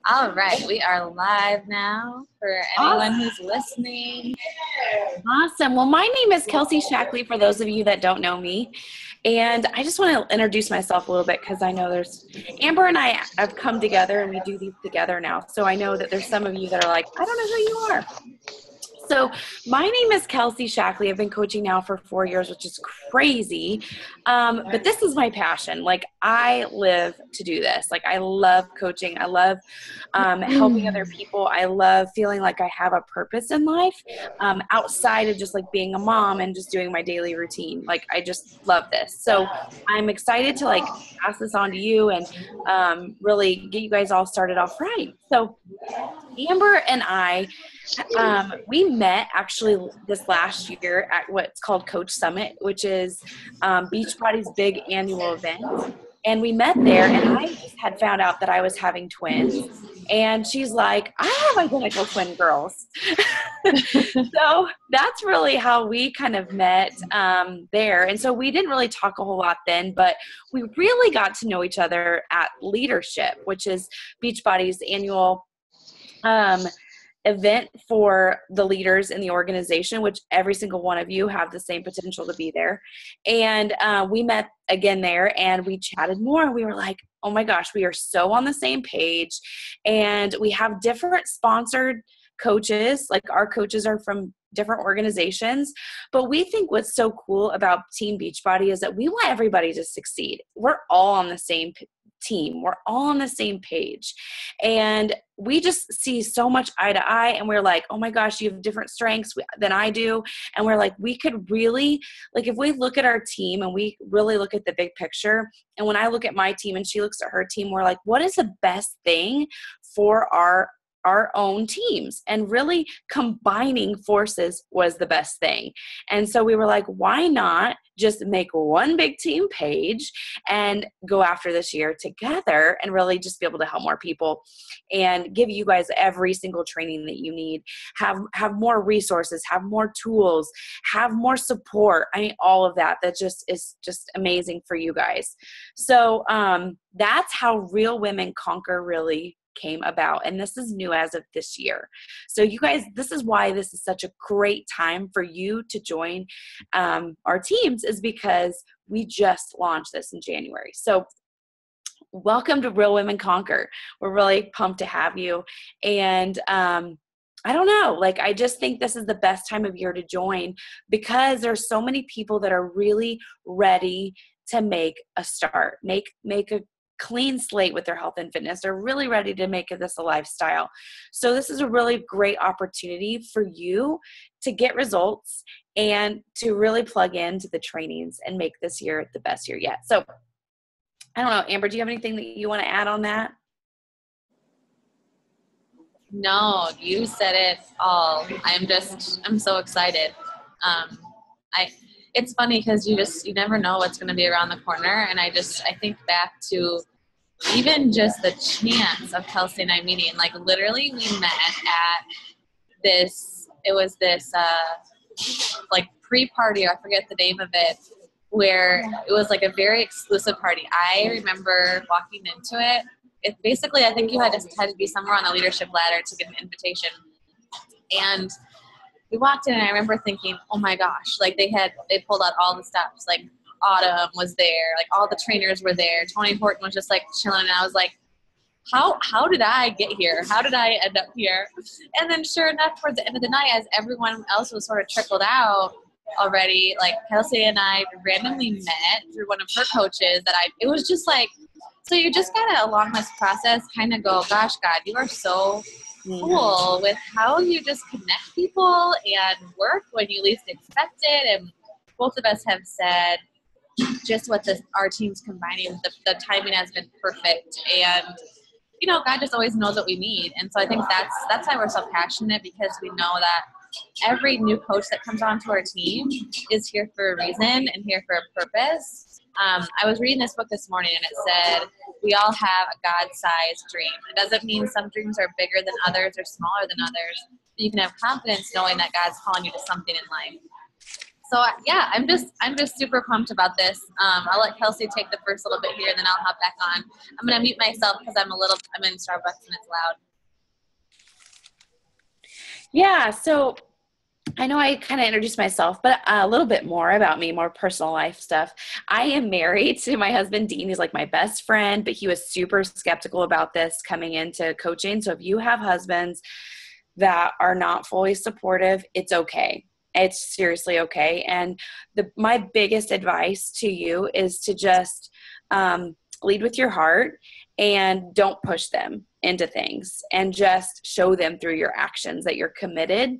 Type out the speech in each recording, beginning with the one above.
All right, we are live now for anyone who's listening. Awesome. Well, my name is Kelsey Shackley, for those of you that don't know me. And I just want to introduce myself a little bit because I know there's Amber and I have come together and we do these together now. So I know that there's some of you that are like, I don't know who you are. So my name is Kelsey Shackley. I've been coaching now for 4 years, which is crazy. But this is my passion. Like, I live to do this. Like, I love coaching. I love helping other people. I love feeling like I have a purpose in life outside of just like being a mom and just doing my daily routine. Like, I just love this. So I'm excited to like pass this on to you and really get you guys all started off right. So Amber and I, we met actually this last year at what's called Coach Summit, which is Beachbody's big annual event. And we met there, and I just had found out that I was having twins. And she's like, I have identical twin girls. So that's really how we kind of met there. And so we didn't really talk a whole lot then, but we really got to know each other at Leadership, which is Beachbody's annual event for the leaders in the organization, which every single one of you have the same potential to be there. And we met again there and we chatted more and we were like, oh my gosh, we are so on the same page. And we have different sponsored coaches. Like, our coaches are from different organizations, but we think what's so cool about Team Beachbody is that we want everybody to succeed. We're all on the same team. We're all on the same page. And we just see so much eye to eye. And we're like, oh my gosh, you have different strengths than I do. And we're like, we could really, like, if we look at our team and we really look at the big picture, and when I look at my team and she looks at her team, we're like, what is the best thing for our own teams? And really combining forces was the best thing. And so we were like, why not just make one big team page and go after this year together and really just be able to help more people and give you guys every single training that you need, have more resources, have more tools, have more support. I mean, all of that just is just amazing for you guys. So that's how Real Women Conquer really came about, and this is new as of this year. So you guys, this is why this is such a great time for you to join our teams, is because we just launched this in January. So welcome to Real Women Conquer. We're really pumped to have you. And I don't know, like, I just think this is the best time of year to join because there's so many people that are really ready to make a start, make a clean slate with their health and fitness. They're really ready to make this a lifestyle. So this is a really great opportunity for you to get results and to really plug into the trainings and make this year the best year yet. So I don't know, Amber, do you have anything that you want to add on that? No, you said it all. I'm so excited. It's funny because you never know what's going to be around the corner. And I think back to even just the chance of Kelsey and I meeting, like, literally we met at this like pre-party, I forget the name of it, where it was like a very exclusive party. I remember walking into it. It basically, I think you had to be somewhere on the leadership ladder to get an invitation. And we walked in and I remember thinking, oh my gosh, like they pulled out all the stops. Like, Autumn was there, like all the trainers were there. Tony Horton was just like chilling. And I was like, how did I get here? How did I end up here? And then sure enough, towards the end of the night, as everyone else was sort of trickled out already, like Kelsey and I randomly met through one of her coaches it was just like, so you just gotta, along this process, kind of go, gosh, God, you are so cool with how you just connect people and work when you least expect it. And both of us have said just what our team's combining, the timing has been perfect. And, you know, God just always knows what we need. And so I think that's why we're so passionate, because we know that every new coach that comes onto our team is here for a reason and here for a purpose. I was reading this book this morning and it said, we all have a God-sized dream. It doesn't mean some dreams are bigger than others or smaller than others. But you can have confidence knowing that God's calling you to something in life. So yeah, I'm just super pumped about this. I'll let Kelsey take the first little bit here, and then I'll hop back on. I'm gonna mute myself because I'm in Starbucks and it's loud. Yeah. So I know I kind of introduced myself, but a little bit more about me, more personal life stuff. I am married to my husband, Dean. He's like my best friend, but he was super skeptical about this coming into coaching. So if you have husbands that are not fully supportive, it's okay. It's seriously okay. And my biggest advice to you is to just lead with your heart and don't push them into things, and just show them through your actions that you're committed,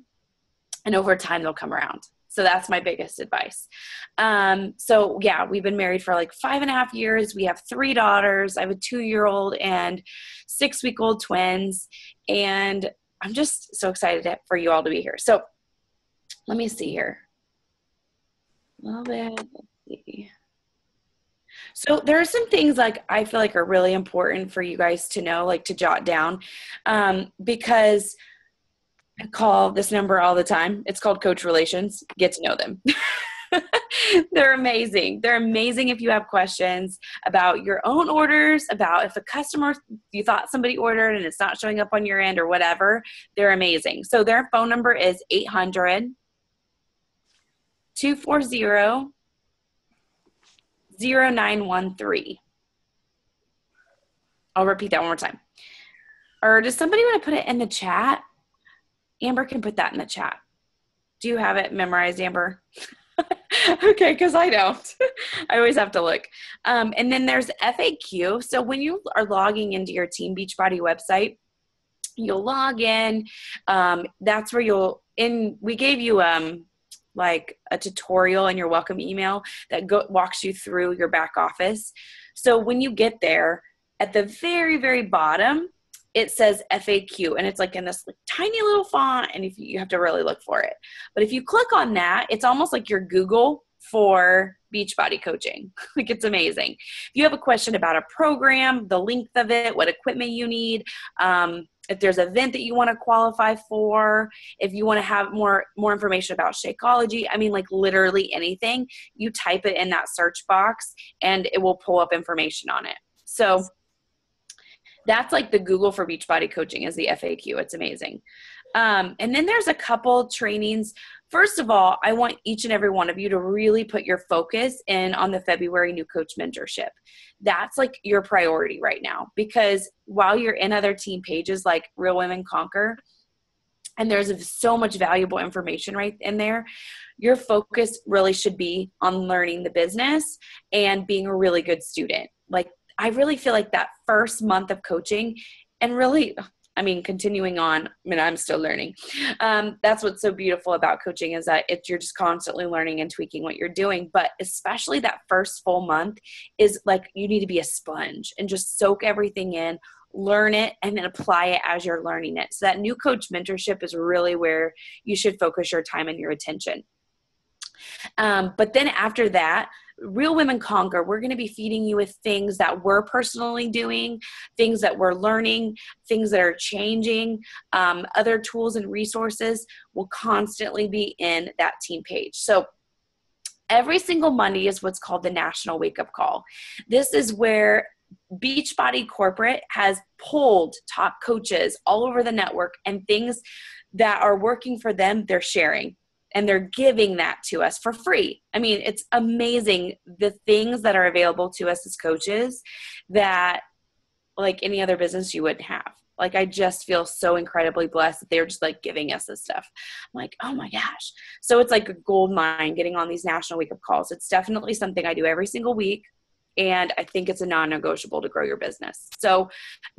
and over time they'll come around. So that's my biggest advice. So yeah, we've been married for like 5.5 years. We have 3 daughters. I have a 2-year-old and 6-week-old twins. And I'm just so excited for you all to be here. So let me see here. A little bit. Let's see. So there are some things like I feel like are really important for you guys to know, like to jot down, because I call this number all the time. It's called Coach Relations. Get to know them. They're amazing. They're amazing if you have questions about your own orders, about if a customer, you thought somebody ordered and it's not showing up on your end or whatever. They're amazing. So their phone number is 800-240-0913. I'll repeat that one more time. Or does somebody want to put it in the chat? Amber can put that in the chat. Do you have it memorized, Amber? Okay, because I don't. I always have to look. And then there's FAQ. So when you are logging into your Team Beachbody website, you'll log in. That's where we gave you like a tutorial in your welcome email that walks you through your back office. So when you get there, at the very, very bottom, it says FAQ, and it's like in this tiny little font, and if you have to really look for it. But if you click on that, it's almost like your Google for Beachbody coaching. Like, it's amazing. If you have a question about a program, the length of it, what equipment you need, if there's an event that you want to qualify for, if you want to have more information about Shakeology, I mean, like literally anything, you type it in that search box and it will pull up information on it. So that's like the Google for Beachbody coaching is the FAQ. It's amazing. And then there's a couple trainings. First of all, I want each and every one of you to really put your focus in on the February New Coach Mentorship. That's like your priority right now, because while you're in other team pages like Real Women Conquer, and there's so much valuable information right in there, your focus really should be on learning the business and being a really good student. Like, I really feel like that first month of coaching, and really, I mean, continuing on, I mean, I'm still learning. That's what's so beautiful about coaching, is that you're just constantly learning and tweaking what you're doing. But especially that first full month is like, you need to be a sponge and just soak everything in, learn it, and then apply it as you're learning it. So that New Coach Mentorship is really where you should focus your time and your attention. But then after that, Real Women Conquer, we're going to be feeding you with things that we're personally doing, things that we're learning, things that are changing. Other tools and resources will constantly be in that team page. So every single Monday is what's called the National Wake Up Call. This is where Beachbody Corporate has pulled top coaches all over the network, and things that are working for them, they're sharing. And they're giving that to us for free. I mean, it's amazing the things that are available to us as coaches that like any other business you wouldn't have. Like, I just feel so incredibly blessed that they're just like giving us this stuff. I'm like, oh my gosh. So it's like a gold mine getting on these National Wake Up Calls. It's definitely something I do every single week. And I think it's a non-negotiable to grow your business. So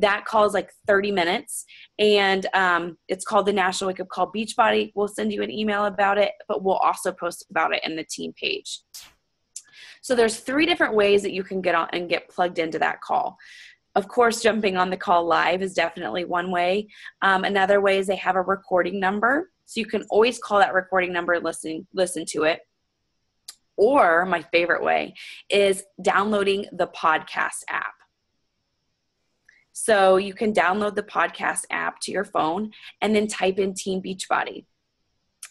that call is like 30 minutes. And it's called the National Wake Up Call Beachbody. We'll send you an email about it, but we'll also post about it in the team page. So there's 3 different ways that you can get on and get plugged into that call. Of course, jumping on the call live is definitely one way. Another way is they have a recording number. So you can always call that recording number and listen to it. Or my favorite way is downloading the podcast app. So you can download the podcast app to your phone and then type in Team Beachbody.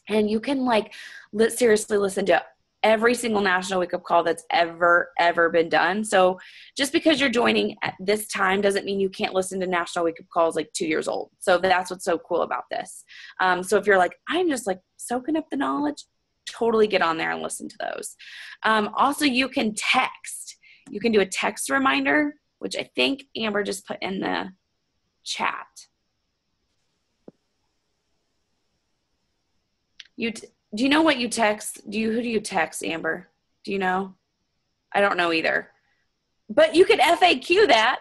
And you can like seriously listen to every single National Wake Up Call that's ever been done. So just because you're joining at this time doesn't mean you can't listen to National Wake Up Calls like 2 years old. So that's what's so cool about this. So if you're like, I'm just like soaking up the knowledge, totally get on there and listen to those. Also, you can text. You can do a text reminder, which I think Amber just put in the chat. Do you know what you text? Who do you text, Amber? Do you know? I don't know either. But you could FAQ that.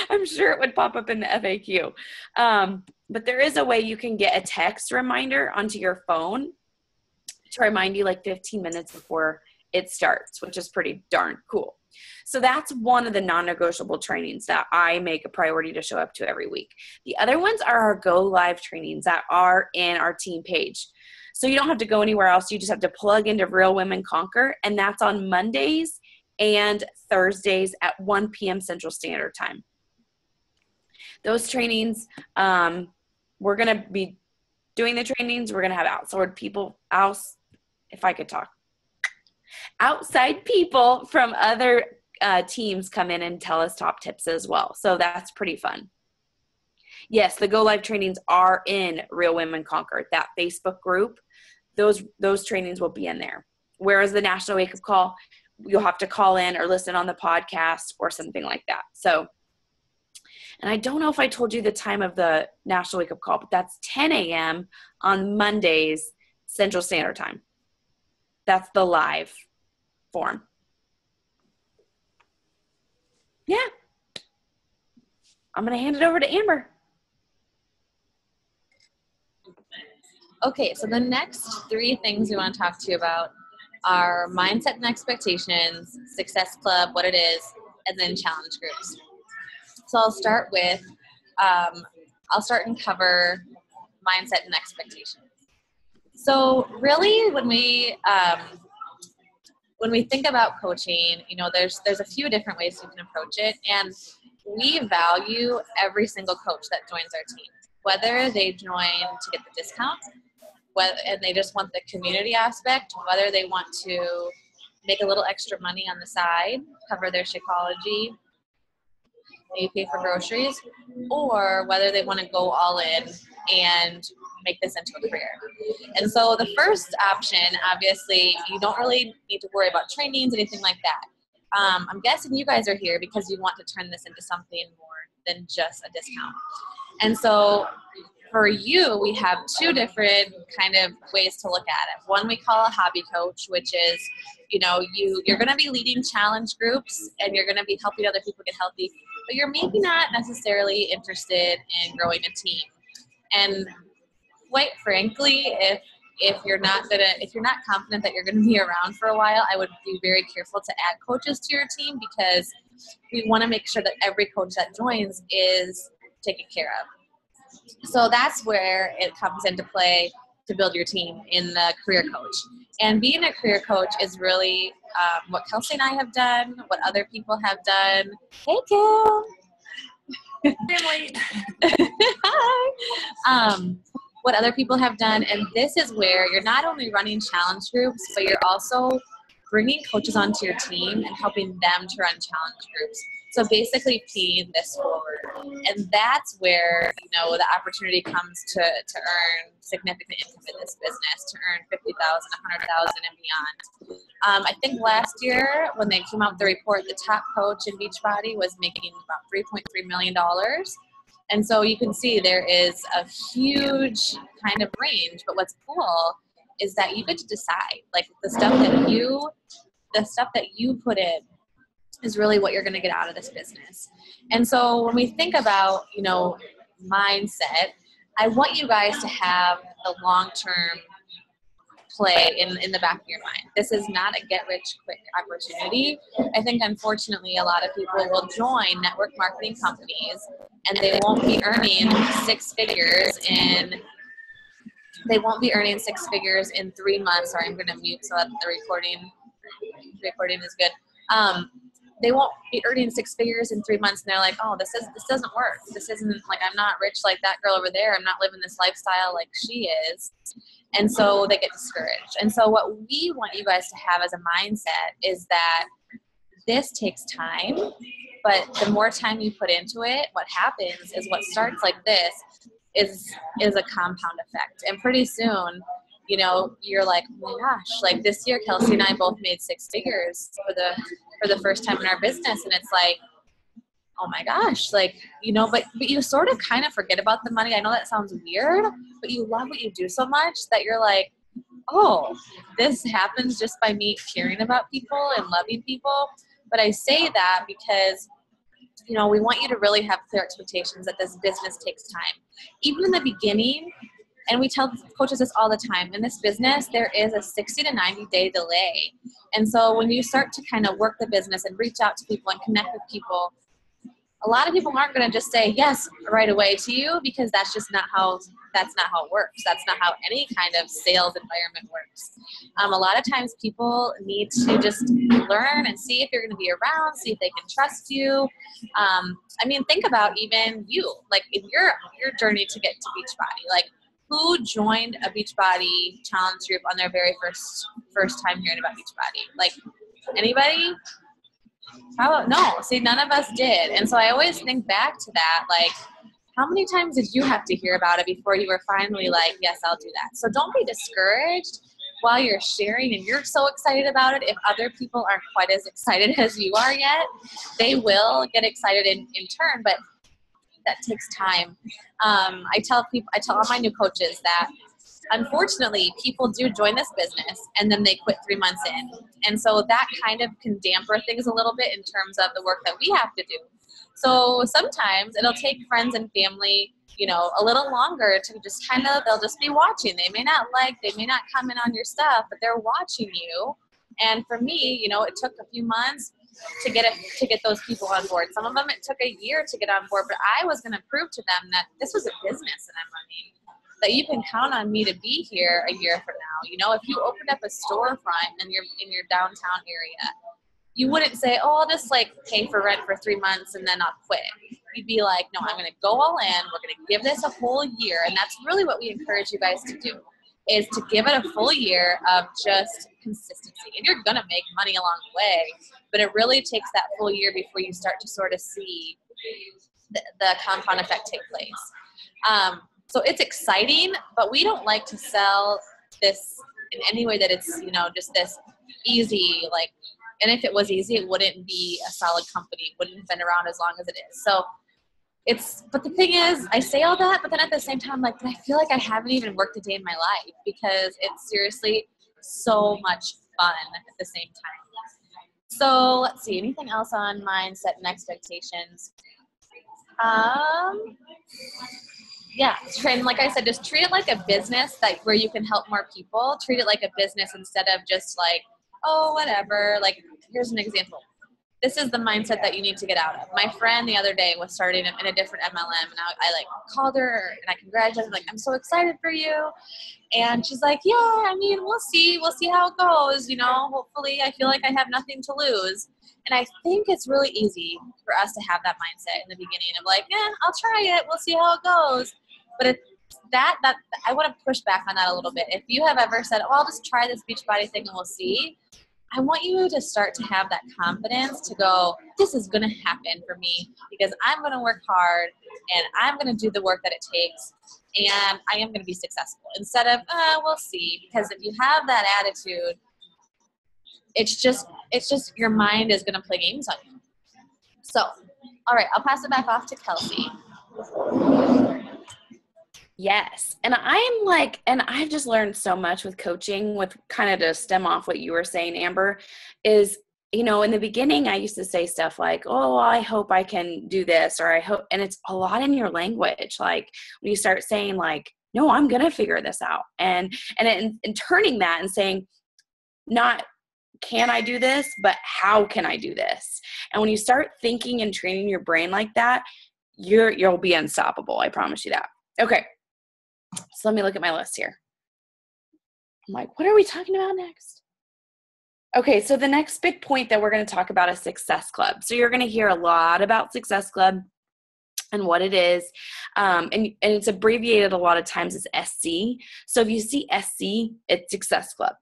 I'm sure it would pop up in the FAQ. But there is a way you can get a text reminder onto your phone to remind you like 15 minutes before it starts, which is pretty darn cool. So that's one of the non-negotiable trainings that I make a priority to show up to every week. The other ones are our Go Live trainings that are in our team page. So you don't have to go anywhere else. You just have to plug into Real Women Conquer, and that's on Mondays and Thursdays at 1 p.m. Central Standard Time. Those trainings, we're going to be doing the trainings. We're going to have outside people from other teams come in and tell us top tips as well. So that's pretty fun. Yes, the Go Live trainings are in Real Women Conquer, that Facebook group. Those trainings will be in there. Whereas the National Wake Up Call, you'll have to call in or listen on the podcast or something like that. So, and I don't know if I told you the time of the National Wake Up Call, but that's 10 a.m. on Mondays, Central Standard Time. That's the live form. Yeah. I'm going to hand it over to Amber. Okay, so the next 3 things we want to talk to you about are mindset and expectations, Success Club, what it is, and then challenge groups. So I'll start and cover mindset and expectations. So really, when we think about coaching, there's a few different ways you can approach it, and we value every single coach that joins our team, whether they join to get the discount, and they just want the community aspect, whether they want to make a little extra money on the side, cover their Shakeology, maybe pay for groceries, or whether they want to go all in and make this into a career. And so the first option, obviously, you don't really need to worry about trainings, anything like that. I'm guessing you guys are here because you want to turn this into something more than just a discount. And so for you, we have 2 different kind of ways to look at it. One we call a hobby coach, which is, you're going to be leading challenge groups and you're going to be helping other people get healthy, but you're maybe not necessarily interested in growing a team. And quite frankly, if you're not confident that you're going to be around for a while, I would be very careful to add coaches to your team, because we want to make sure that every coach that joins is taken care of. So that's where it comes into play to build your team in the career coach. And being a career coach is really what Kelsey and I have done, what other people have done. Hey, Kel. Hi. What other people have done. And this is where you're not only running challenge groups, but you're also bringing coaches onto your team and helping them to run challenge groups. So basically paying this forward. And that's where, the opportunity comes to earn significant income in this business, to earn $50,000, $100,000 and beyond. I think last year when they came out with the report, the top coach in Beachbody was making about $3.3 million. And so you can see there is a huge kind of range. But what's cool is that you get to decide, like the stuff that you put in is really what you're going to get out of this business. And so when we think about, mindset, I want you guys to have a long-term play in the back of your mind. This is not a get-rich-quick opportunity. I think, unfortunately, a lot of people will join network marketing companies and they won't be earning 6 figures in 3 months. Sorry, I'm going to mute so that the recording is good. they won't be earning 6 figures in 3 months, and they're like, oh, this doesn't work. This isn't, like, I'm not rich like that girl over there. I'm not living this lifestyle like she is. And so they get discouraged. And so what we want you guys to have as a mindset is that this takes time, but the more time you put into it, what happens is what starts like this is a compound effect. And pretty soon, you know, you're like, oh my gosh, like this year, Kelsey and I both made 6 figures for the first time in our business. And it's like, oh my gosh, like, you know, but you sort of kind of forget about the money. I know that sounds weird, but you love what you do so much that you're like, oh, this happens just by me caring about people and loving people. But I say that because, you know, we want you to really have clear expectations that this business takes time. Even in the beginning, and we tell coaches this all the time, in this business, there is a 60 to 90 day delay. And so when you start to kind of work the business and reach out to people and connect with people, a lot of people aren't going to just say yes right away to you, because that's not how it works. That's not how any kind of sales environment works. A lot of times people need to just learn and see if you're going to be around, see if they can trust you. I mean, think about even you, like in your journey to get to Beachbody, like who joined a Beachbody challenge group on their very first time hearing about Beachbody? Like anybody? No, see, none of us did. And so I always think back to that, like, how many times did you have to hear about it before you were finally like, yes, I'll do that? So don't be discouraged while you're sharing and you're so excited about it. If other people aren't quite as excited as you are yet, they will get excited in turn, but that takes time. I tell all my new coaches that unfortunately, people do join this business and then they quit 3 months in. And so that kind of can damper things a little bit in terms of the work that we have to do. So sometimes it'll take friends and family, you know, a little longer to just they'll just be watching. They may not comment on your stuff, but they're watching you. And for me, you know, it took a few months to get those people on board. Some of them, it took a year to get on board, but I was going to prove to them that this was a business that I'm running, that you can count on me to be here a year from now. You know, if you opened up a storefront in your downtown area, you wouldn't say, oh, I'll just like pay for rent for 3 months and then I'll quit. You'd be like, no, I'm going to go all in. We're going to give this a whole year. And that's really what we encourage you guys to do, is to give it a full year of just consistency. And you're going to make money along the way, but it really takes that full year before you start to sort of see the compound effect take place. So it's exciting, but we don't like to sell this in any way that it's, you know, just this easy, like, and if it was easy, it wouldn't be a solid company. It wouldn't have been around as long as it is. So but the thing is, I say all that, but then at the same time, like, I feel like I haven't even worked a day in my life, because it's seriously so much fun at the same time. So let's see, anything else on mindset and expectations? Yeah, and like I said, just treat it like a business where you can help more people. Treat it like a business instead of just like, oh, whatever. Like, here's an example. This is the mindset that you need to get out of. My friend the other day was starting in a different MLM, and I like called her and I congratulated her, like, I'm so excited for you. And she's like, yeah, I mean, we'll see how it goes. You know, hopefully I feel like I have nothing to lose. And I think it's really easy for us to have that mindset in the beginning of like, I'll try it. We'll see how it goes. But it's that I want to push back on that a little bit. If you have ever said, oh, I'll just try this Beachbody thing and we'll see, I want you to start to have that confidence to go, this is going to happen for me because I'm going to work hard and I'm going to do the work that it takes and I am going to be successful, instead of, we'll see. Because if you have that attitude, it's just your mind is going to play games on you. So, all right, I'll pass it back off to Kelsey. Yes. And I've just learned so much with coaching, with kind of to stem off what you were saying, Amber, is, you know, in the beginning, I used to say stuff like, oh, I hope I can do this, or I hope, and it's a lot in your language. Like when you start saying like, no, I'm going to figure this out. And turning that and saying, not, can I do this, but how can I do this? And when you start thinking and training your brain like that, you'll be unstoppable. I promise you that. Okay. So let me look at my list here. I'm like, what are we talking about next? Okay, so the next big point that we're going to talk about is Success Club. So you're going to hear a lot about Success Club and what it is. And it's abbreviated a lot of times as SC. So if you see SC, it's Success Club.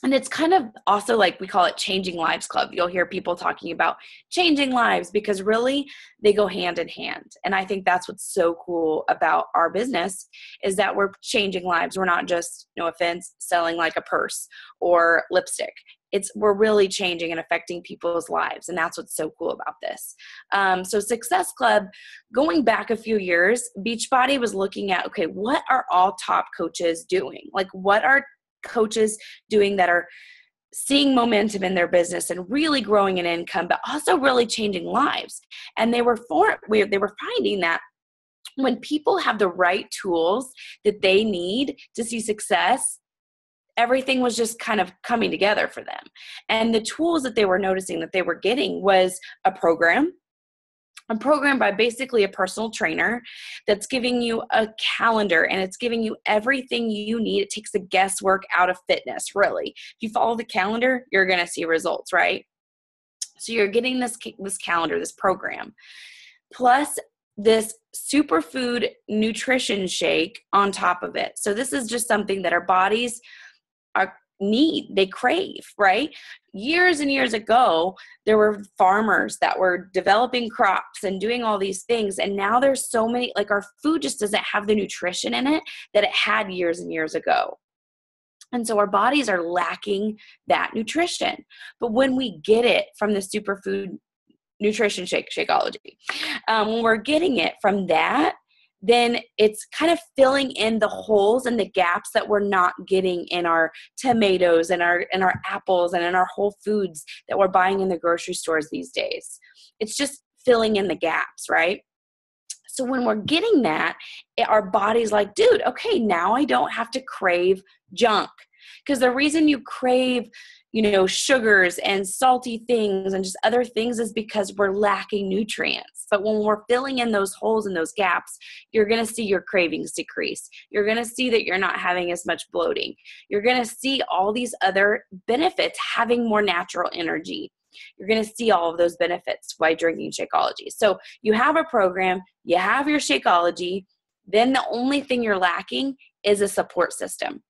And it's kind of also like we call it Changing Lives Club. You'll hear people talking about changing lives because really they go hand in hand. And I think that's what's so cool about our business is that we're changing lives. We're not just, no offense, selling like a purse or lipstick. We're really changing and affecting people's lives. And that's what's so cool about this. So Success Club, going back a few years, Beachbody was looking at, okay, what are all top coaches doing? Like what are coaches doing that are seeing momentum in their business and really growing in income, but also really changing lives? And they were finding that when people have the right tools that they need to see success, everything was just kind of coming together for them. And the tools that they were noticing that they were getting was a program by basically a personal trainer that's giving you a calendar and it's giving you everything you need. It takes the guesswork out of fitness, really. If you follow the calendar, you're going to see results, right? So you're getting this calendar, this program, plus this superfood nutrition shake on top of it. So this is just something that our bodies they crave, right? Years and years ago, there were farmers that were developing crops and doing all these things. And now there's so many, like our food just doesn't have the nutrition in it that it had years and years ago. And so our bodies are lacking that nutrition. But when we get it from the superfood nutrition Shakeology, when we're getting it from that, then it's kind of filling in the holes and the gaps that we're not getting in our tomatoes and our apples and in our whole foods that we're buying in the grocery stores these days. It's just filling in the gaps, right? So when we're getting that, our body's like, dude, okay, now I don't have to crave junk. Because the reason you crave, sugars and salty things and just other things is because we're lacking nutrients. But when we're filling in those holes and those gaps, you're going to see your cravings decrease. You're going to see that you're not having as much bloating. You're going to see all these other benefits, having more natural energy. You're going to see all of those benefits by drinking Shakeology. So you have a program, you have your Shakeology, then the only thing you're lacking is a support system.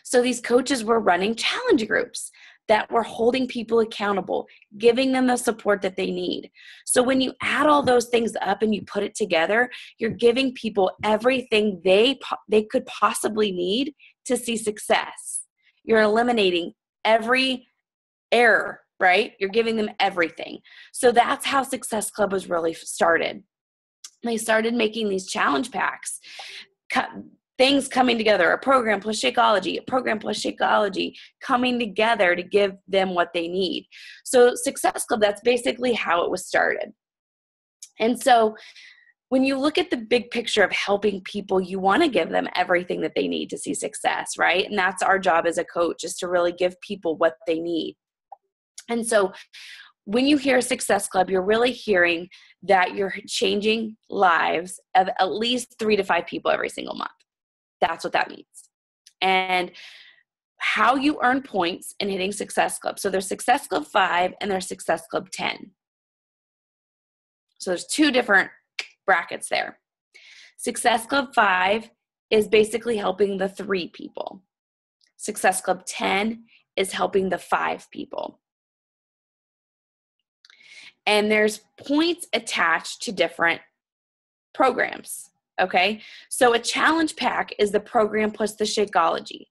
So these coaches were running challenge groups that were holding people accountable, giving them the support that they need. So when you add all those things up and you put it together, you're giving people everything they could possibly need to see success. You're eliminating every error, right? You're giving them everything. So that's how Success Club was really started. They started making these challenge packs, things coming together, a program plus Shakeology coming together to give them what they need. So Success Club, that's basically how it was started. And so when you look at the big picture of helping people, you want to give them everything that they need to see success, right? And that's our job as a coach, is to really give people what they need. And so when you hear Success Club, you're really hearing that you're changing lives of at least 3 to 5 people every single month. That's what that means. And how you earn points in hitting Success Club. So there's Success Club 5 and there's Success Club 10. So there's 2 different brackets there. Success Club 5 is basically helping the 3 people. Success Club 10 is helping the 5 people. And there's points attached to different programs. Okay, so a challenge pack is the program plus the Shakeology.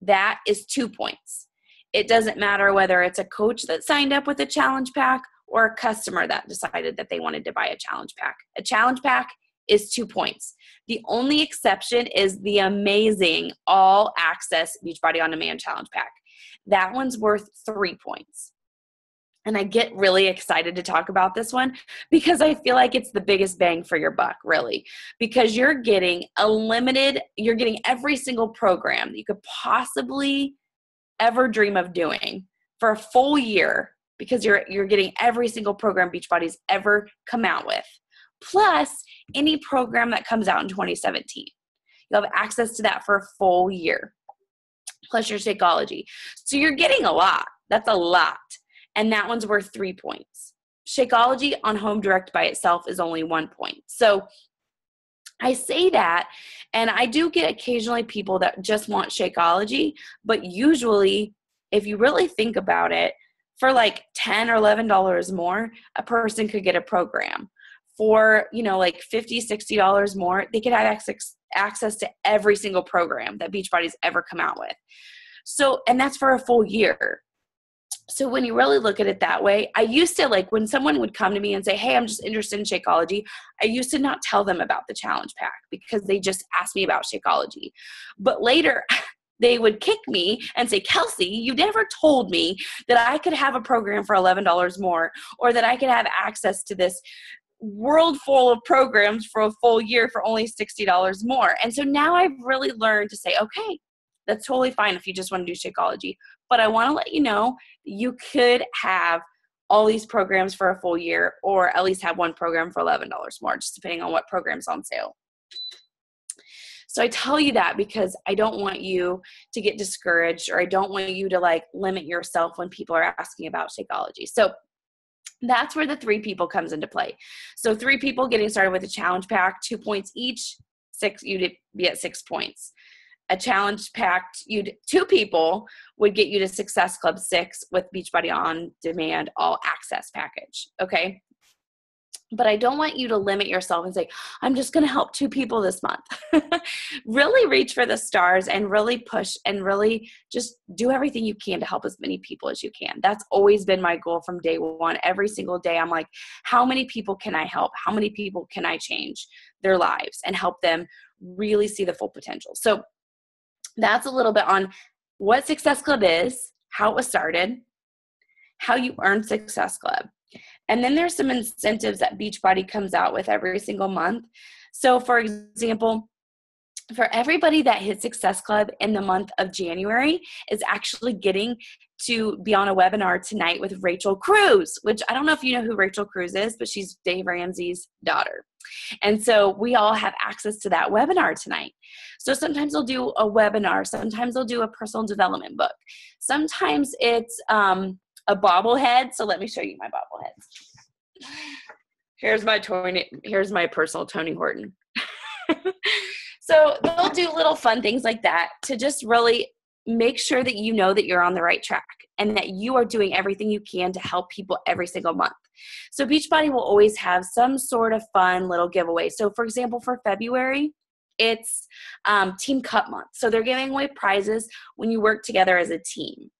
That is 2 points. It doesn't matter whether it's a coach that signed up with a challenge pack or a customer that decided that they wanted to buy a challenge pack. A challenge pack is 2 points. The only exception is the amazing all access Beachbody On Demand challenge pack. That one's worth 3 points. And I get really excited to talk about this one because I feel like it's the biggest bang for your buck, really, because you're getting every single program that you could possibly ever dream of doing for a full year, because you're getting every single program Beachbody's ever come out with, plus any program that comes out in 2017. You'll have access to that for a full year. plus your Shakeology. So you're getting a lot. That's a lot. And that one's worth 3 points. Shakeology on Home Direct by itself is only 1 point. So I say that, and I do get occasionally people that just want Shakeology, but usually, if you really think about it, for like $10 or $11 more, a person could get a program. For, like $50, $60 more, they could have access to every single program that Beachbody's ever come out with. So, and that's for a full year. So when you really look at it that way, I used to, like, when someone would come to me and say, hey, I'm just interested in Shakeology, I used to not tell them about the challenge pack because they just asked me about Shakeology. But later, they would kick me and say, Kelsey, you never told me that I could have a program for $11 more, or that I could have access to this world full of programs for a full year for only $60 more. And so now I've really learned to say, okay, that's totally fine if you just want to do Shakeology. But I want to let you know you could have all these programs for a full year, or at least have one program for $11 more, just depending on what program's on sale. So I tell you that because I don't want you to get discouraged, or I don't want you to like limit yourself when people are asking about Shakeology. So that's where the 3 people comes into play. So 3 people getting started with a challenge pack, 2 points each, 6, you'd be at 6 points. A challenge pack, 2 people would get you to Success Club 6 with Beachbody On Demand All Access package. Okay. But I don't want you to limit yourself and say, I'm just going to help 2 people this month. Really reach for the stars and really push and really just do everything you can to help as many people as you can. That's always been my goal from day one. Every single day, I'm like, how many people can I help? How many people can I change their lives and help them really see the full potential? So that's a little bit on what Success Club is, how it was started, how you earn Success Club. And then there's some incentives that Beachbody comes out with every single month. So for example, for everybody that hits Success Club in the month of January is actually getting to be on a webinar tonight with Rachel Cruz, which I don't know if you know who Rachel Cruz is, but she's Dave Ramsey's daughter. And so we all have access to that webinar tonight. So sometimes they'll do a webinar. Sometimes they'll do a personal development book. Sometimes it's a bobblehead. So let me show you my bobbleheads. Here's my personal Tony Horton. So they'll do little fun things like that to just really make sure that you know that you're on the right track and that you are doing everything you can to help people every single month. So Beachbody will always have some sort of fun little giveaway. So for example, for February, it's Team Cup month. So they're giving away prizes when you work together as a team.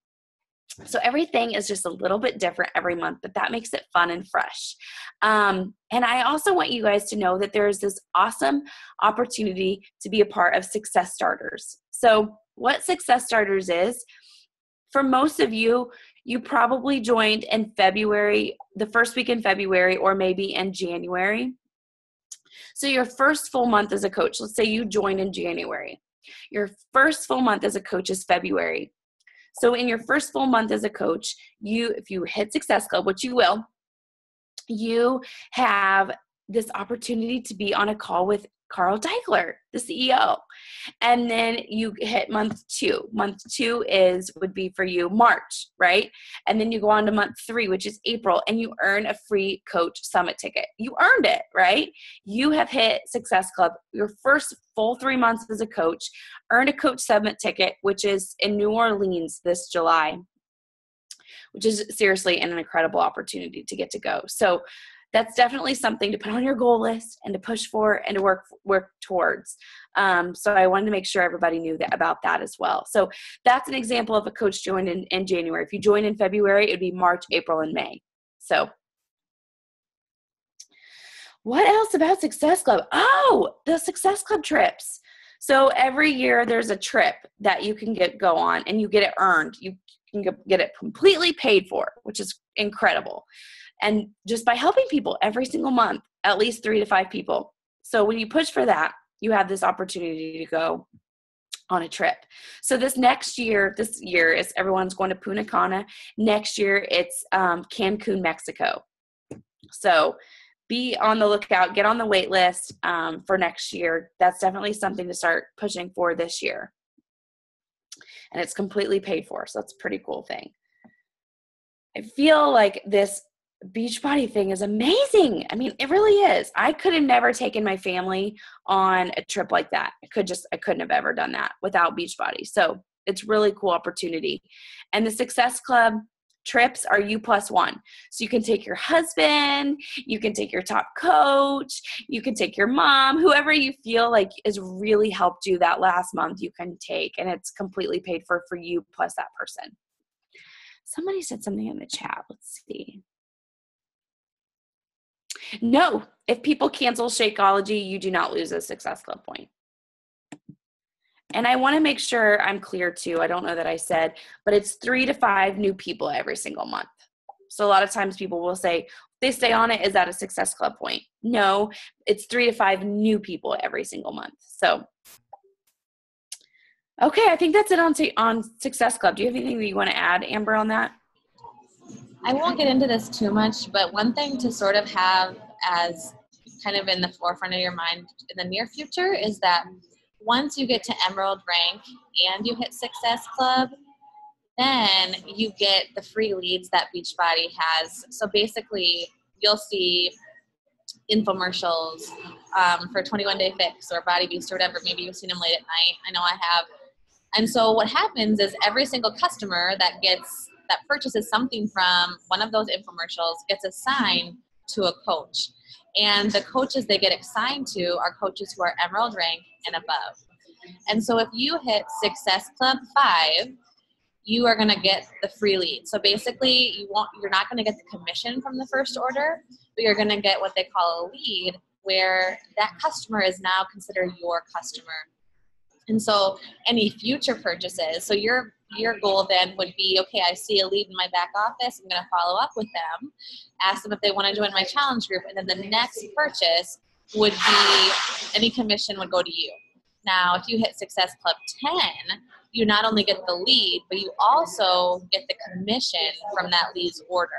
So everything is just a little bit different every month, but that makes it fun and fresh. And I also want you guys to know that there's this awesome opportunity to be a part of Success Starters. So what Success Starters is, for most of you, you probably joined in February, the first week in February, or maybe in January. So your first full month as a coach, let's say you joined in January. Your first full month as a coach is February. So in your first full month as a coach, if you hit Success Club, which you will, you have this opportunity to be on a call with Carl Daikeler, the CEO. And then you hit month 2. Month 2 would be for you March, right? And then you go on to month 3, which is April, and you earn a free Coach Summit ticket. You earned it, right? You have hit Success Club. Your first full 3 months as a coach, earned a Coach Summit ticket, which is in New Orleans this July, which is seriously an incredible opportunity to get to go. So that's definitely something to put on your goal list and to push for and to work towards. So I wanted to make sure everybody knew about that as well. So that's an example of a coach joined in January. If you join in February, it would be March, April, and May. So what else about Success Club? Oh, the Success Club trips. So every year there's a trip that you can go on and you get it earned. You can get it completely paid for, which is incredible. And just by helping people every single month, at least 3 to 5 people. So when you push for that, you have this opportunity to go on a trip. So this year is everyone's going to Punta Cana. Next year, it's Cancun, Mexico. So be on the lookout, get on the wait list for next year. That's definitely something to start pushing for this year. and it's completely paid for. So that's a pretty cool thing. I feel like this Beachbody thing is amazing. I mean, it really is. I could have never taken my family on a trip like that. I couldn't have ever done that without Beachbody. So it's really cool opportunity. And the Success Club trips are U+1. So you can take your husband, you can take your top coach, you can take your mom, whoever you feel like has really helped you that last month you can take. And it's completely paid for you plus that person. Somebody said something in the chat. Let's see. No, if people cancel Shakeology, you do not lose a Success Club point. And I want to make sure I'm clear too. I don't know that I said, but it's 3 to 5 new people every single month. So a lot of times people will say, they stay on it, is that a Success Club point? No, it's 3 to 5 new people every single month. So, okay, I think that's it on Success Club. Do you have anything that you want to add, Amber, on that? I won't get into this too much, but one thing to sort of have as kind of in the forefront of your mind in the near future is that once you get to Emerald rank and you hit Success Club, then you get the free leads that Beachbody has. So basically, you'll see infomercials for 21 Day Fix or Body Beast or whatever. Maybe you've seen them late at night. I know I have. And so what happens is every single customer that purchases something from one of those infomercials gets assigned to a coach. And the coaches they get assigned to are coaches who are Emerald rank and above. And so if you hit Success Club 5, you are going to get the free lead. So basically, you're not going to get the commission from the first order, but you're going to get what they call a lead, where that customer is now considered your customer. And so any future purchases, so your goal then would be, okay, I see a lead in my back office. I'm going to follow up with them, ask them if they want to join my challenge group. And then the next purchase would be, any commission would go to you. Now, if you hit Success Club 10, you not only get the lead, but you also get the commission from that lead's order.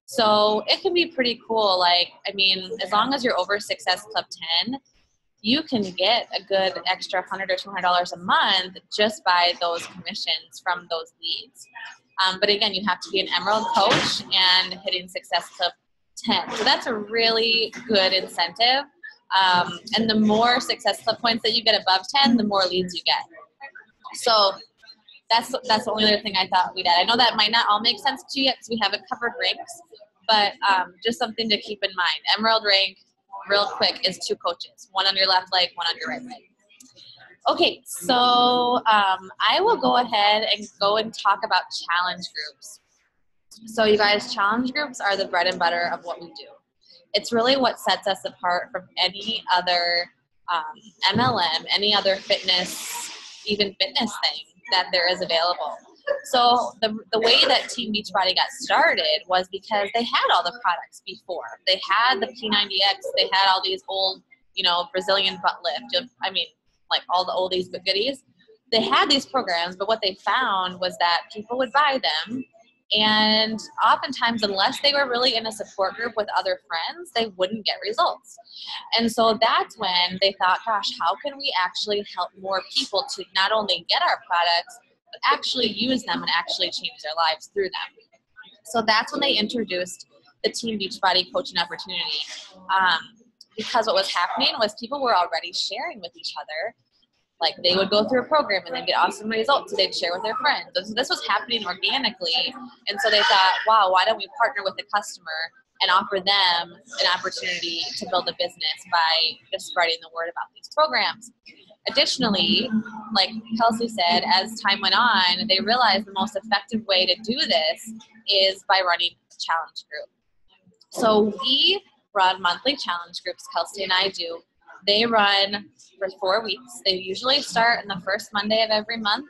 So it can be pretty cool. Like, I mean, as long as you're over Success Club 10, you can get a good extra $100 or $200 a month just by those commissions from those leads. But again, you have to be an Emerald coach and hitting Success Club 10. So that's a really good incentive. And the more Success Club points that you get above 10, the more leads you get. So that's the only other thing I thought we'd add. I know that might not all make sense to you yet because we haven't covered ranks, but just something to keep in mind. Emerald rank, real quick, is 2 coaches, one on your left leg, one on your right leg. Okay, so I will go ahead and go and talk about challenge groups. So you guys, challenge groups are the bread and butter of what we do. It's really what sets us apart from any other MLM, any other fitness, even fitness thing that there is available. So the way that Team Beachbody got started was because they had all the products before. They had the P90X, they had all these old, Brazilian butt lift. I mean, like all the oldies but goodies. They had these programs, but what they found was that people would buy them, and oftentimes, unless they were really in a support group with other friends, they wouldn't get results. And so that's when they thought, gosh, how can we actually help more people to not only get our products, but actually use them and actually change their lives through them? So that's when they introduced the Team Beachbody coaching opportunity. Because what was happening was people were already sharing with each other. Like, they would go through a program and then get awesome results, so they'd share with their friends. So this was happening organically, and so they thought, wow, why don't we partner with the customer and offer them an opportunity to build a business by just spreading the word about these programs. Additionally, like Kelsey said, as time went on, they realized the most effective way to do this is by running a challenge group. So we run monthly challenge groups, Kelsey and I do. They run for 4 weeks. They usually start on the first Monday of every month.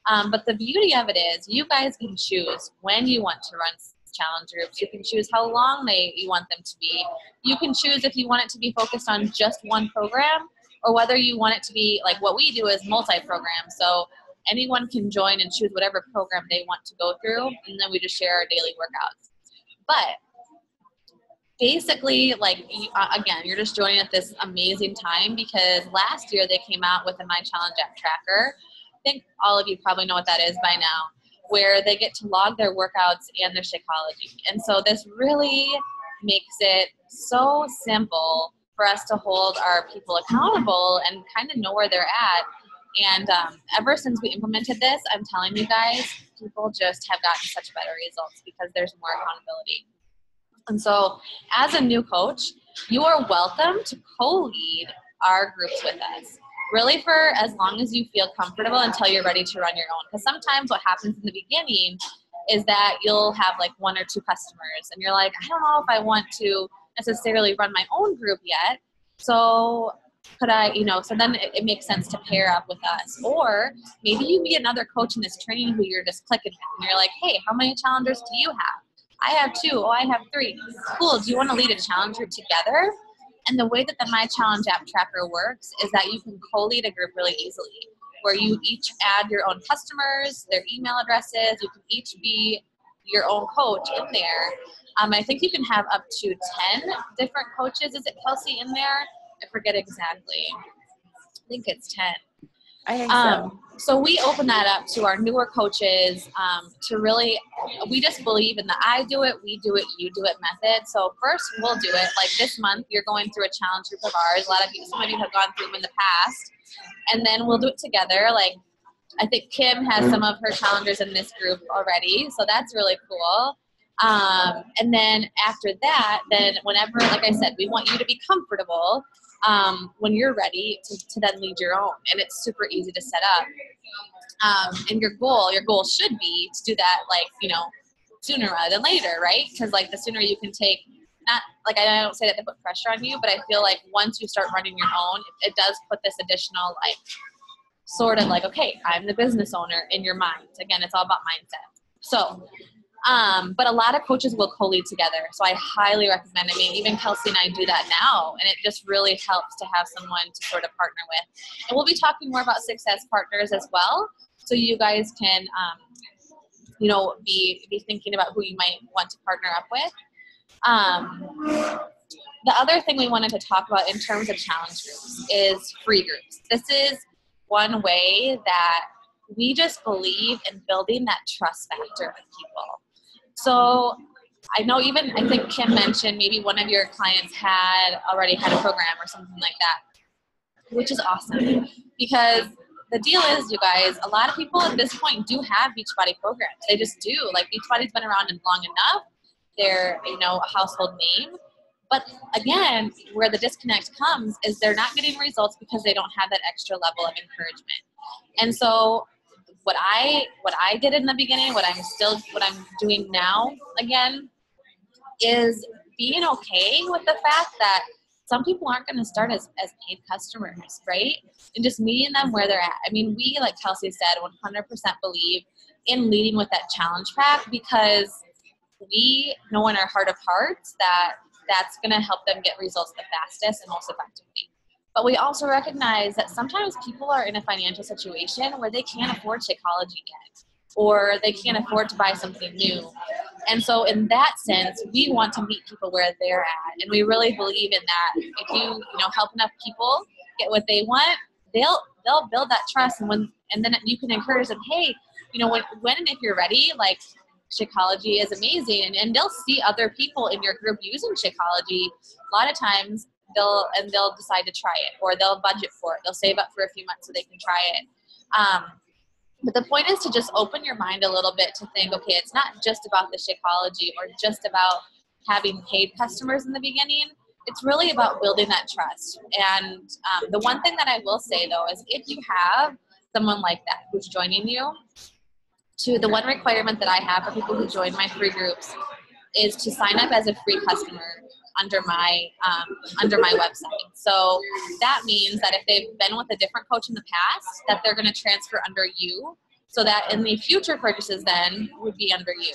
But the beauty of it is you guys can choose when you want to run challenge groups. You can choose how long you want them to be. You can choose if you want it to be focused on just one program, or whether you want it to be, like what we do is multi-program. So anyone can join and choose whatever program they want to go through, and then we just share our daily workouts. But basically, again, you're just joining at this amazing time, because last year they came out with a My Challenge app tracker. think all of you probably know what that is by now, where they get to log their workouts and their Shakeology. And so this really makes it so simple for us to hold our people accountable and kind of know where they're at. And ever since we implemented this, I'm telling you guys, people just have gotten such better results because there's more accountability. And so as a new coach, you are welcome to co-lead our groups with us, really for as long as you feel comfortable until you're ready to run your own. Because sometimes what happens in the beginning is that you'll have like 1 or 2 customers and you're like, I don't know if I want to necessarily run my own group yet. So could I, so then it makes sense to pair up with us. Or maybe you meet another coach in this training who you're just clicking with and you're like, hey, how many challengers do you have? I have 2. Oh, I have 3. Cool. Do you want to lead a challenge group together? And the way that the My Challenge app tracker works is that you can co-lead a group really easily, where you each add your own customers, their email addresses. You can each be your own coach in there. I think you can have up to 10 different coaches. Is it, Kelsey, in there? I forget exactly. I think it's 10. I think so. So we open that up to our newer coaches to really, we just believe in the I do it, we do it, you do it method. So first we'll do it. Like this month, you're going through a challenge group of ours. Some of you have gone through them in the past. And then we'll do it together. Like I think Kim has some of her challengers in this group already. So that's really cool. And then after that, then whenever, like I said, we want you to be comfortable when you're ready to then lead your own. And it's super easy to set up. And your goal should be to do that, sooner rather than later, right? Because the sooner you can take, not like, I don't say that to put pressure on you, but I feel like once you start running your own, it does put this additional, sort of okay, I'm the business owner in your mind. Again, it's all about mindset. So, but a lot of coaches will co-lead together. So I highly recommend, even Kelsey and I do that now, and it just really helps to have someone to sort of partner with. And we'll be talking more about success partners as well. So you guys can, be thinking about who you might want to partner up with. The other thing we wanted to talk about in terms of challenge groups is free groups. This is one way that we just believe in building that trust factor with people. So I think Kim mentioned maybe one of your clients already had a program or something like that, which is awesome. Because the deal is, you guys, a lot of people at this point do have Beachbody programs. They just do. Beachbody's been around long enough. They're, a household name. But again, where the disconnect comes is they're not getting results because they don't have that extra level of encouragement. And so what I did in the beginning, what I'm doing now again, is being okay with the fact that some people aren't going to start as paid customers, right? And just meeting them where they're at. We, like Kelsey said, 100% believe in leading with that challenge pack because we know in our heart of hearts that that's going to help them get results the fastest and most effectively. But we also recognize that sometimes people are in a financial situation where they can't afford Shakeology yet, or they can't afford to buy something new. And so in that sense, we want to meet people where they're at. And we really believe in that. If you help enough people get what they want, they'll build that trust. And then you can encourage them, hey, when and if you're ready, Shakeology is amazing. And they'll see other people in your group using Shakeology. A lot of times they'll decide to try it, or they'll budget for it. They'll save up for a few months so they can try it. But the point is to just open your mind a little bit to think, okay, it's not just about the Shakeology or just about having paid customers in the beginning. It's really about building that trust. And the one thing that I will say, though, is if you have someone like that who's joining you, the one requirement that I have for people who join my free groups is to sign up as a free customer under my website. So that means that if they've been with a different coach in the past, that they're going to transfer under you, so that in the future purchases then would be under you.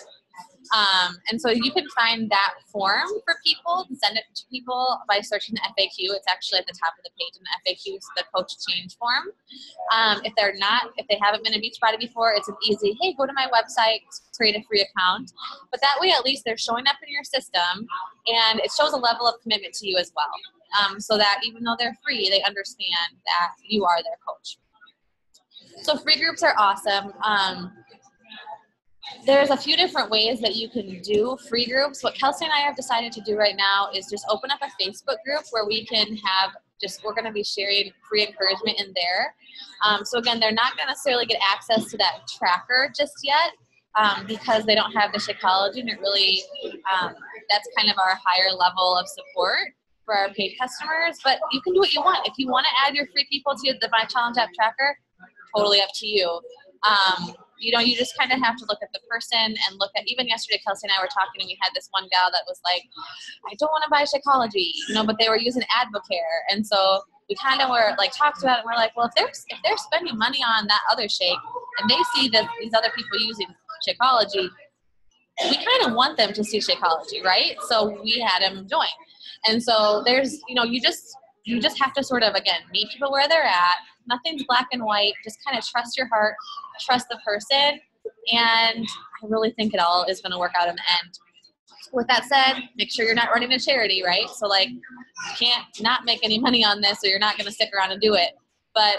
And so you can find that form for people and send it to people by searching the FAQ. It's actually at the top of the page in the FAQ, so the coach change form. If they haven't been a Beachbody before, it's an easy, hey, go to my website, create a free account. But that way, at least they're showing up in your system, and it shows a level of commitment to you as well. So that even though they're free, they understand that you are their coach. So free groups are awesome. There's a few different ways that you can do free groups. What Kelsey and I have decided to do right now is just open up a Facebook group where we can have we're going to be sharing free encouragement in there. So again, they're not going to necessarily get access to that tracker just yet because they don't have the Shakeology, and it really, that's kind of our higher level of support for our paid customers. But you can do what you want. If you want to add your free people to the My Challenge app tracker, totally up to you. You just kind of have to look at the person and look at, even yesterday, Kelsey and I were talking, and we had this one gal that was like, I don't want to buy Shakeology, but they were using Advocare. And so we kind of were like, talked about it, and we're like, well, if they're spending money on that other shake and they see that these other people using Shakeology, we kind of want them to see Shakeology, right? So we had them join. And so there's, you just have to sort of, again, meet people where they're at. Nothing's black and white. Just kind of trust your heart, trust the person, and I really think it all is going to work out in the end. With that said, make sure you're not running a charity, right? So you can't not make any money on this, or you're not going to stick around and do it. But,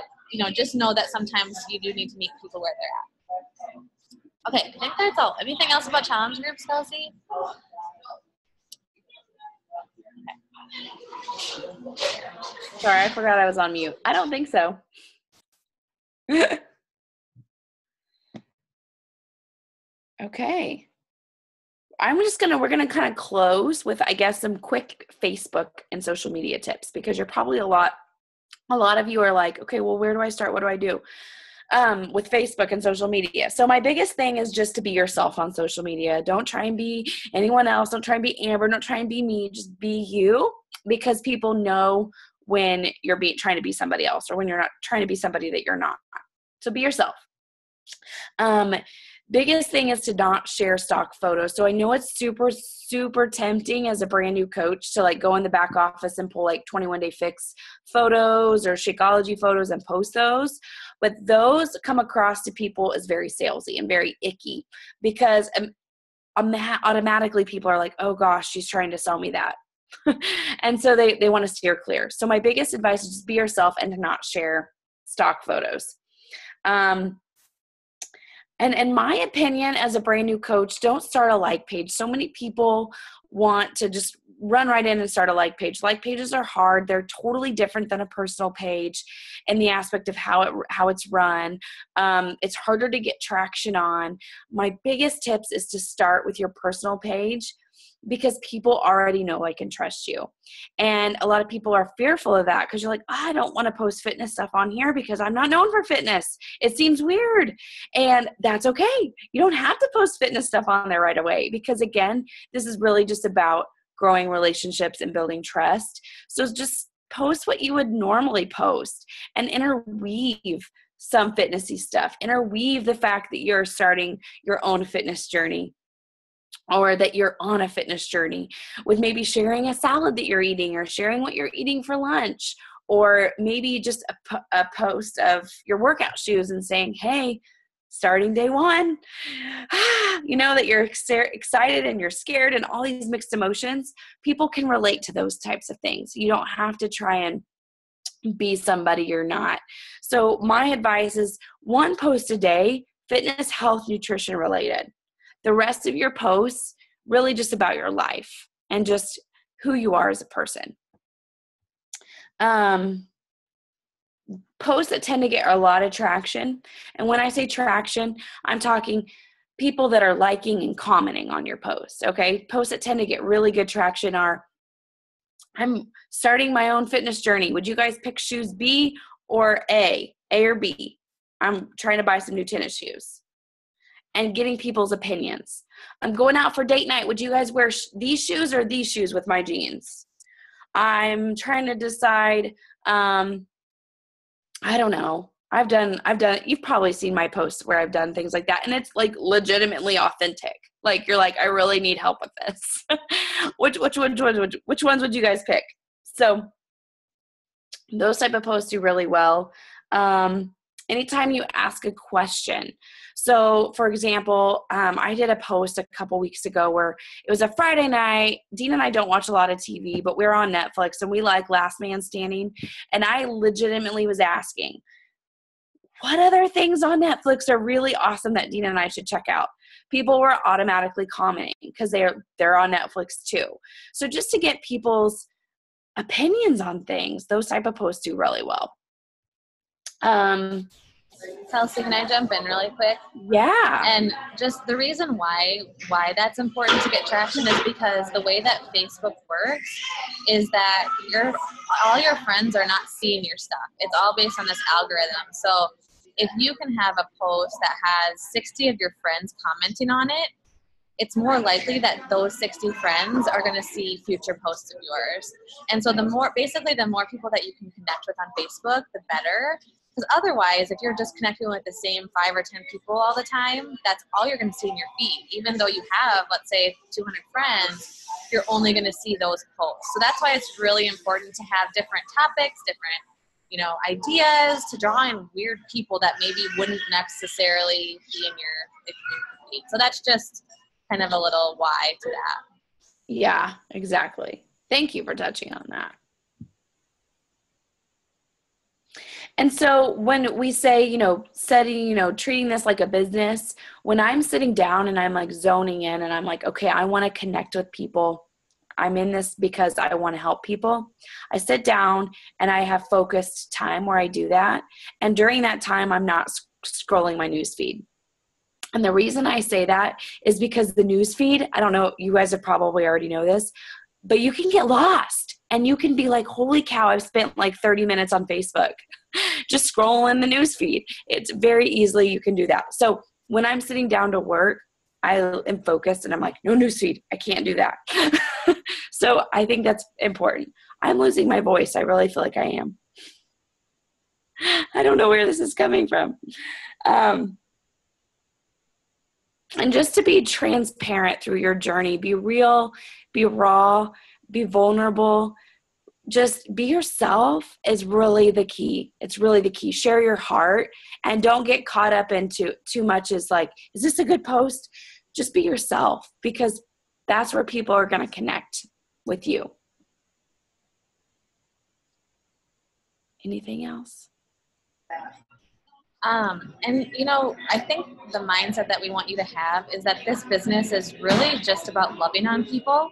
just know that sometimes you do need to meet people where they're at. Okay, I think that's all. Anything else about challenge groups, Kelsey? Sorry, I forgot I was on mute. I don't think so. Okay. We're going to kind of close with, I guess, some quick Facebook and social media tips, because you're probably a lot of you are like, okay, well, where do I start? What do I do? With Facebook and social media. So my biggest thing is just to be yourself on social media. Don't try and be anyone else. Don't try and be Amber. Don't try and be me. Just be you, because people know when you're trying to be somebody else, or when you're not trying to be somebody that you're not. So be yourself. Biggest thing is to not share stock photos. So I know it's super, super tempting as a brand new coach to go in the back office and pull 21 Day Fix photos or Shakeology photos and post those. But those come across to people as very salesy and very icky, because automatically people are like, oh gosh, she's trying to sell me that. And so they want to steer clear. So my biggest advice is just be yourself and to not share stock photos. And in my opinion, as a brand new coach, don't start a like page. So many people want to just run right in and start a like page. Like pages are hard. They're totally different than a personal page in the aspect of how it's run. It's harder to get traction on. My biggest tips is to start with your personal page, because people already know, like, and trust you. And a lot of people are fearful of that, because you're like, I don't want to post fitness stuff on here because I'm not known for fitness. It seems weird. And that's okay. You don't have to post fitness stuff on there right away, because again, this is really just about growing relationships and building trust. So just post what you would normally post and interweave some fitnessy stuff. Interweave the fact that you're starting your own fitness journey, or that you're on a fitness journey, with maybe sharing a salad that you're eating, or sharing what you're eating for lunch, or maybe just a post of your workout shoes and saying, hey, starting day one, that you're excited and you're scared and all these mixed emotions. People can relate to those types of things. You don't have to try and be somebody you're not. So my advice is 1 post a day, fitness, health, nutrition related. The rest of your posts, really just about your life and just who you are as a person. Posts that tend to get a lot of traction. And when I say traction, I'm talking people that are liking and commenting on your posts, okay? Posts that tend to get really good traction are, I'm starting my own fitness journey. Would you guys pick shoes B or A or B? I'm trying to buy some new tennis shoes. And getting people's opinions. I'm going out for date night. Would you guys wear these shoes or these shoes with my jeans? I'm trying to decide, I don't know. I've done, you've probably seen my posts where I've done things like that. And it's legitimately authentic. You're like, I really need help with this. Which ones would you guys pick? So those type of posts do really well. Anytime you ask a question. So for example, I did a post a couple weeks ago where it was a Friday night. Dean and I don't watch a lot of TV, but we're on Netflix and we like Last Man Standing. And I legitimately was asking, what other things on Netflix are really awesome that Dina and I should check out? People were automatically commenting because they're on Netflix too. So just to get people's opinions on things, those type of posts do really well. Kelsey, can I jump in really quick? Yeah. And just the reason why that's important to get traction is because the way that Facebook works is that all your friends are not seeing your stuff. It's all based on this algorithm. So if you can have a post that has 60 of your friends commenting on it, it's more likely that those 60 friends are going to see future posts of yours. And so the more people that you can connect with on Facebook, the better. Because otherwise, if you're just connecting with the same 5 or 10 people all the time, that's all you're going to see in your feed. Even though you have, let's say, 200 friends, you're only going to see those posts. So that's why it's really important to have different topics, different, ideas, to draw in weird people that maybe wouldn't necessarily be in your feed. So that's just kind of a little why to that. Yeah, exactly. Thank you for touching on that. And so when we say, treating this like a business, when I'm sitting down and I'm like zoning in and I'm like, okay, I want to connect with people. I'm in this because I want to help people. I sit down and I have focused time where I do that. And during that time, I'm not scrolling my news feed. And the reason I say that is because the news feed, I don't know, you guys have probably already know this, but you can get lost and you can be like, holy cow, I've spent like 30 minutes on Facebook just scrolling the news feed. It's very easily, you can do that. So when I'm sitting down to work, I am focused and I'm like, no news feed. I can't do that. So I think that's important. I'm losing my voice. I really feel like I am. I don't know where this is coming from. And just to be transparent through your journey, be real, be raw, be vulnerable, just be yourself is really the key. It's really the key. Share your heart and don't get caught up into too much is like, is this a good post? Just be yourself because that's where people are going to connect with you. Anything else? And I think the mindset that we want you to have is that this business is really just about loving on people.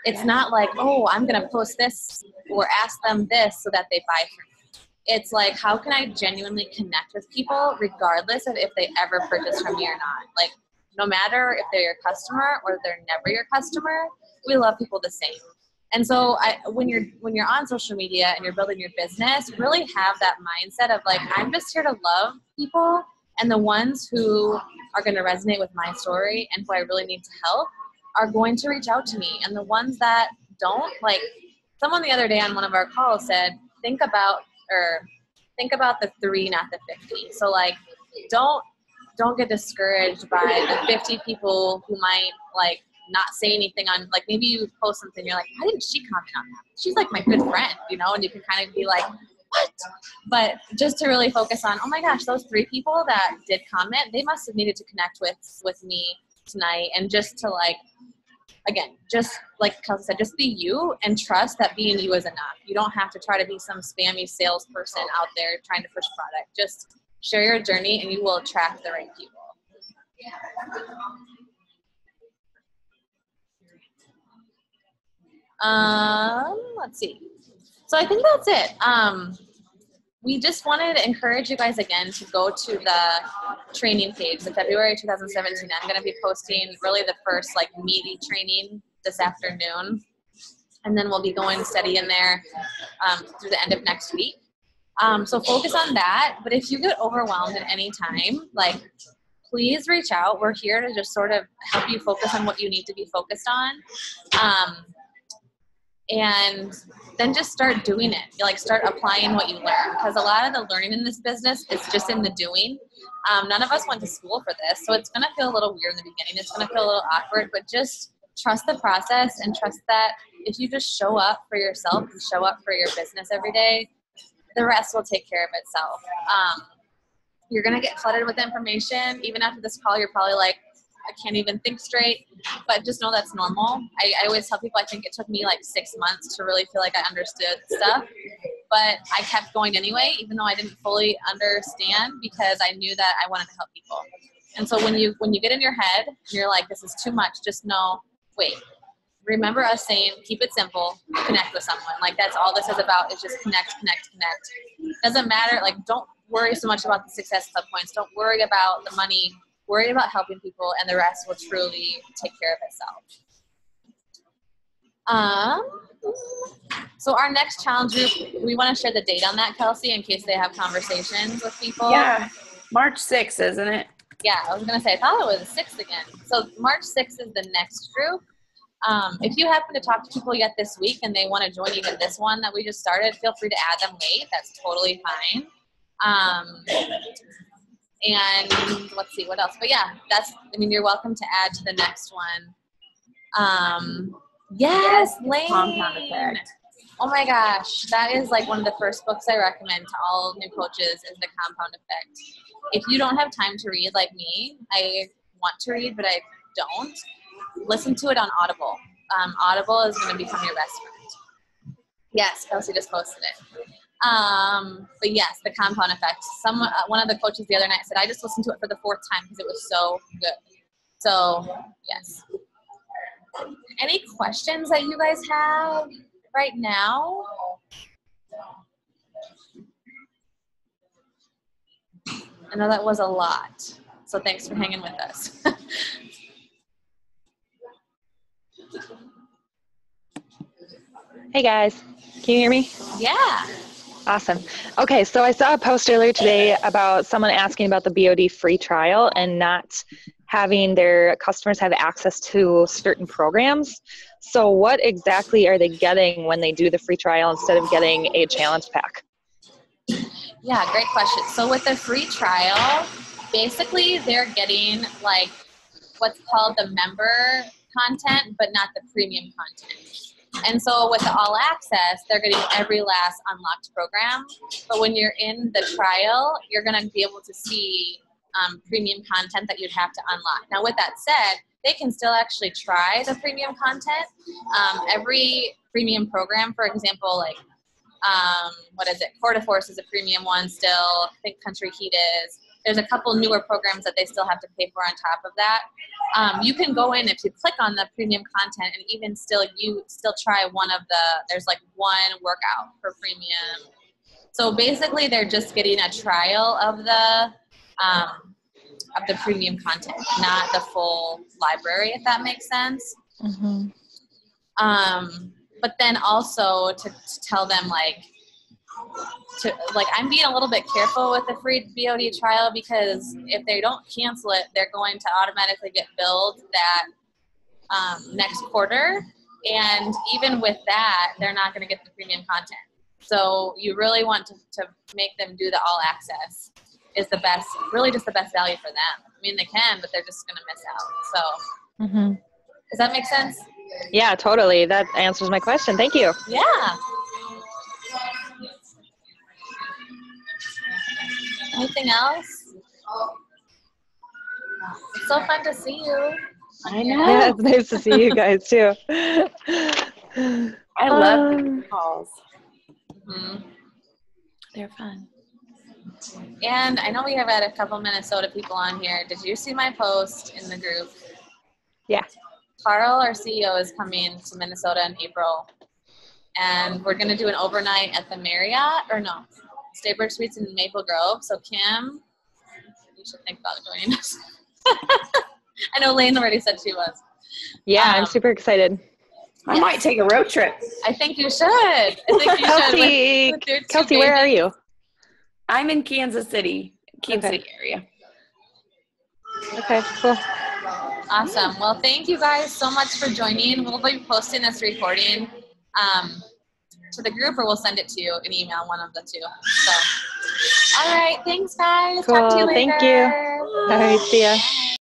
It's not like, oh, I'm going to post this or ask them this so that they buy from me. It's like, how can I genuinely connect with people regardless of if they ever purchase from me or not? Like, no matter if they're your customer or they're never your customer, we love people the same. And so when you're on social media and you're building your business, really have that mindset of like, I'm just here to love people, and the ones who are going to resonate with my story and who I really need to help are going to reach out to me. And the ones that don't, like someone the other day on one of our calls said, think about the 3, not the 50. So like, don't get discouraged by the 50 people who might like not say anything on, like maybe you post something, you're like, why didn't she comment on that? She's like my good friend, and you can kind of be like, what? But just to really focus on, oh my gosh, those 3 people that did comment, they must have needed to connect with me tonight. And just to like, again, just like Kelsey said, just be you and trust that being you is enough. You don't have to try to be some spammy salesperson out there trying to push product. Just share your journey and you will attract the right people. Let's see. So I think that's it. We just wanted to encourage you guys again to go to the training page, the February 2017. I'm going to be posting really the first like meaty training this afternoon. And then we'll be going steady in there through the end of next week. So focus on that. But if you get overwhelmed at any time, like please reach out. We're here to just sort of help you focus on what you need to be focused on. And then just start doing it. Like start applying what you learn, because a lot of the learning in this business is just in the doing. None of us went to school for this, so it's going to feel a little weird in the beginning. It's going to feel a little awkward, but just trust the process and trust that if you just show up for yourself and show up for your business every day, the rest will take care of itself. You're going to get flooded with information. Even after this call, you're probably like, I can't even think straight, but just know that's normal. I always tell people, I think it took me like 6 months to really feel like I understood stuff. but I kept going anyway, even though I didn't fully understand, because I knew that I wanted to help people. And so when you get in your head, you're like, this is too much, just know, wait, remember us saying, keep it simple, connect with someone. Like, that's all this is about, is just connect. Doesn't matter, like, don't worry so much about the Success Club points. Don't worry about the money. Worry about helping people, and the rest will truly take care of itself. So our next challenge group, we want to share the date on that, Kelsey, in case they have conversations with people. Yeah, March 6th, isn't it? Yeah, I was going to say, I thought it was the 6th again. So March 6th is the next group. If you happen to talk to people yet this week and they want to join even this one that we just started, feel free to add them late. That's totally fine. And let's see what else. But yeah, you're welcome to add to the next one. Yes, Lane. Compound Effect. Oh my gosh, that is like one of the first books I recommend to all new coaches, is The Compound Effect. If you don't have time to read like me, I want to read, but I don't, listen to it on Audible. Audible is going to become your best friend. Yes, Kelsey just posted it. But yes, The Compound Effect. One of the coaches the other night said, I just listened to it for the 4th time because it was so good. So yes. Any questions that you guys have right now? I know that was a lot, so thanks for hanging with us. Hey guys, can you hear me? Yeah. Awesome. Okay, so I saw a post earlier today about someone asking about the BOD free trial and not having their customers have access to certain programs. So what exactly are they getting when they do the free trial instead of getting a challenge pack? Yeah, great question. So with the free trial, basically they're getting like what's called the member content, but not the premium content. And so with the all access, they're getting every last unlocked program. But when you're in the trial, you're going to be able to see premium content that you'd have to unlock. Now, with that said, they can still actually try the premium content. Every premium program, for example, like, Core2Force is a premium one still. I think Country Heat is. There's a couple newer programs that they still have to pay for on top of that. You can go in, if you click on the premium content, and even still, you still try there's like one workout for premium. So basically they're just getting a trial of the premium content, not the full library, if that makes sense. Mm-hmm. But then also to tell them I'm being a little bit careful with the free BOD trial, because if they don't cancel it, they're going to automatically get billed that next quarter. And even with that, they're not going to get the premium content. So you really want to make them do the all access is the best, really just the best value for them. I mean, they can, but they're just going to miss out. So Does that make sense? Yeah, totally. That answers my question. Thank you. Yeah. Anything else? It's so fun to see you. I know. Yeah, it's nice to see you guys too. I love the calls. Mm-hmm. They're fun. And I know we have had a couple Minnesota people on here. Did you see my post in the group? Yeah. Carl, our CEO, is coming to Minnesota in April. And we're going to do an overnight at the Staybridge Suites in Maple Grove. So Kim, you should think about joining us. I know Lane already said she was. Yeah, I'm super excited. I might take a road trip. I think you should. I think you Kelsey, should. With Kelsey, where are you? I'm in Kansas City area. Okay, cool. Awesome. Well, thank you guys so much for joining. We'll be posting this recording to the group, or we'll send it to you in email, one of the two. So, all right. Thanks, guys. Cool. Talk to you later. Thank you. All right. See ya.